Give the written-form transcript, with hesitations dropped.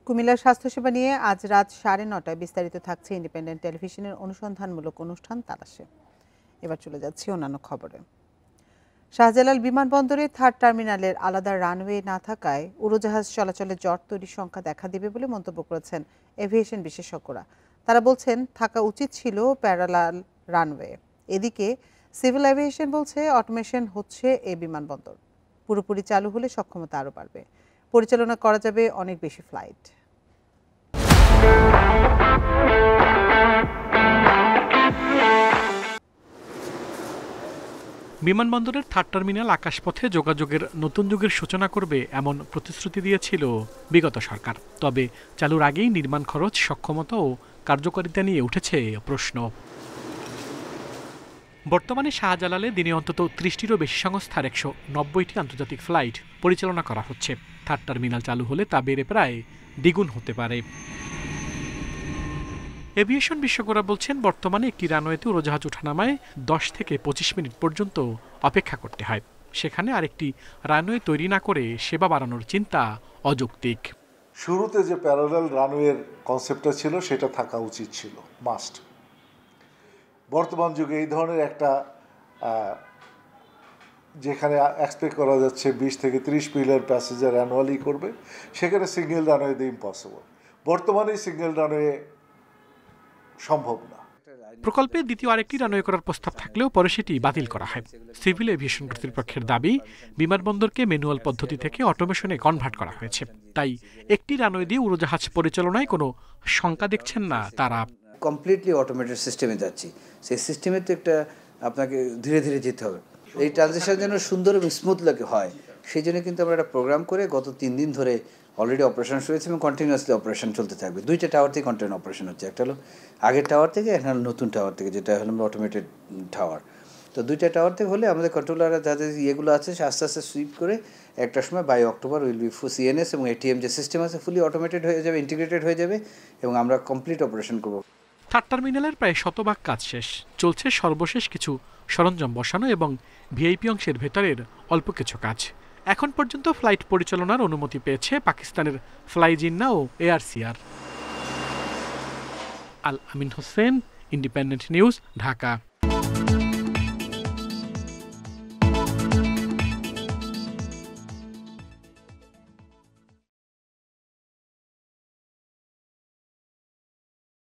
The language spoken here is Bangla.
কুমিল্লার স্বাস্থ্যসেবা নিয়ে আজ রাত ৯:৩০টায় বিস্তারিত থাকছে ইন্ডিপেন্ডেন্ট টেলিভিশনের অনুসন্ধানমূলক অনুষ্ঠান তালাশে। এবার চলে যাচ্ছি অন্যান্য খবরে। শাহজালাল বিমানবন্দরে থার্ড টার্মিনালের আলাদা রানওয়ে না থাকায় উড়োজাহাজ চলাচলে জট তৈরির সংখ্যা দেখা দেবে বলে মন্তব্য করেছেন এভিয়েশন বিশেষজ্ঞরা। তারা বলছেন থাকা উচিত ছিল প্যারালাল রানওয়ে। এদিকে সিভিল এভিয়েশন বলছে অটোমেশন হচ্ছে এই বিমানবন্দর পুরোপুরি চালু হলে সক্ষমতা আরও বাড়বে, পরিচালনা করা যাবে অনেক বেশি ফ্লাইট। বিমানবন্দরের থার্ড টার্মিনাল আকাশপথে যোগাযোগের নতুন যুগের সূচনা করবে এমন প্রতিশ্রুতি দিয়েছিল বিগত সরকার। তবে চালুর আগেই নির্মাণ খরচ, সক্ষমতা ও কার্যকারিতা নিয়ে উঠেছে প্রশ্ন। বর্তমানে শাহজালালে দিনে অন্তত ৩০টিরও বেশি সংস্থার ১৯০টি আন্তর্জাতিক ফ্লাইট পরিচালনা করা হচ্ছে। থার্ড টার্মিনাল চালু হলে তা বেড়ে প্রায় দ্বিগুণ হতে পারে। এভিয়েশন বিশেষজ্ঞরা বলছেন বর্তমানে একটি রানওয়েতে উড়োজাহাজ ওঠানামায় ১০ থেকে ২৫ মিনিট পর্যন্ত অপেক্ষা করতে হয়। সেখানে আরেকটি রানওয়ে তৈরি না করে সেবা বাড়ানোর চিন্তা অযৌক্তিক। শুরুতে যে প্যারালাল রানওয়ের কনসেপ্টটা ছিল সেটা থাকা উচিত ছিল, মাস্ট। বর্তমান যুগে এই ধরনের একটা যেখানে এক্সপেক্ট করা যাচ্ছে ২০ থেকে ৩০ মিলিয়ন প্যাসেঞ্জার অ্যানুয়ালি করবে, সেখানে সিঙ্গেল রানওয়ে দিয়ে ইম্পসিবল। বর্তমানে সিঙ্গেল রানওয়ে সম্ভব না। প্রকল্পে দ্বিতীয় আরেকটি রানওয়ে করার প্রস্তাব থাকলেও পরে সেটি বাতিল করা হয়। সিভিল এভিয়েশন কর্তৃপক্ষের দাবি, বিমানবন্দরকে ম্যানুয়াল পদ্ধতি থেকে অটোমেশনে কনভার্ট করা হয়েছে, তাই একটি রানওয়ে দিয়ে উড়োজাহাজ পরিচালনায় কোনো শঙ্কা দেখছেন না তারা। কমপ্লিটলি অটোমেটেড সিস্টেমে যাচ্ছি, সেই সিস্টেমে তো একটা আপনাকে ধীরে ধীরে যেতে হবে। এই ট্রানজিশন যেন সুন্দর এবং স্মুথ লাগে হয়, সেই জন্য কিন্তু আমরা একটা প্রোগ্রাম করে গত 3 দিন ধরে অলরেডি অপারেশন শুরু হয়েছে এবং কন্টিনিউয়াসলি অপারেশন চলতে থাকবে। 2টা টাওয়ার থেকে কন্টিনিউ অপারেশন হচ্ছে, একটা হলো আগের টাওয়ার থেকে, একটা হলো নতুন টাওয়ার থেকে, যেটা হলো অটোমেটেড টাওয়ার। তো 2টা টাওয়ার থেকে হলে আমাদের কন্ট্রোলাররা যাদের ইয়েগুলো আছে আস্তে আস্তে সুইপ করে একটা সময় by October will be CNS এবং এটিএম যে সিস্টেম আছে ফুলি অটোমেটেড হয়ে যাবে, ইন্টিগ্রেটেড হয়ে যাবে এবং আমরা কমপ্লিট অপারেশন করব। থার্ড টার্মিনালের প্রায় শতভাগ কাজ শেষ, চলছে সর্বশেষ কিছু সরঞ্জাম বসানো এবং ভিআইপি অংশের ভেতরের অল্প কিছু কাজ। এখন পর্যন্ত ফ্লাইট পরিচালনার অনুমতি পেয়েছে পাকিস্তানের ফ্লাই জিন্না ও এআরসিআর। আল আমিন হোসেন, ইন্ডিপেন্ডেন্ট নিউজ, ঢাকা।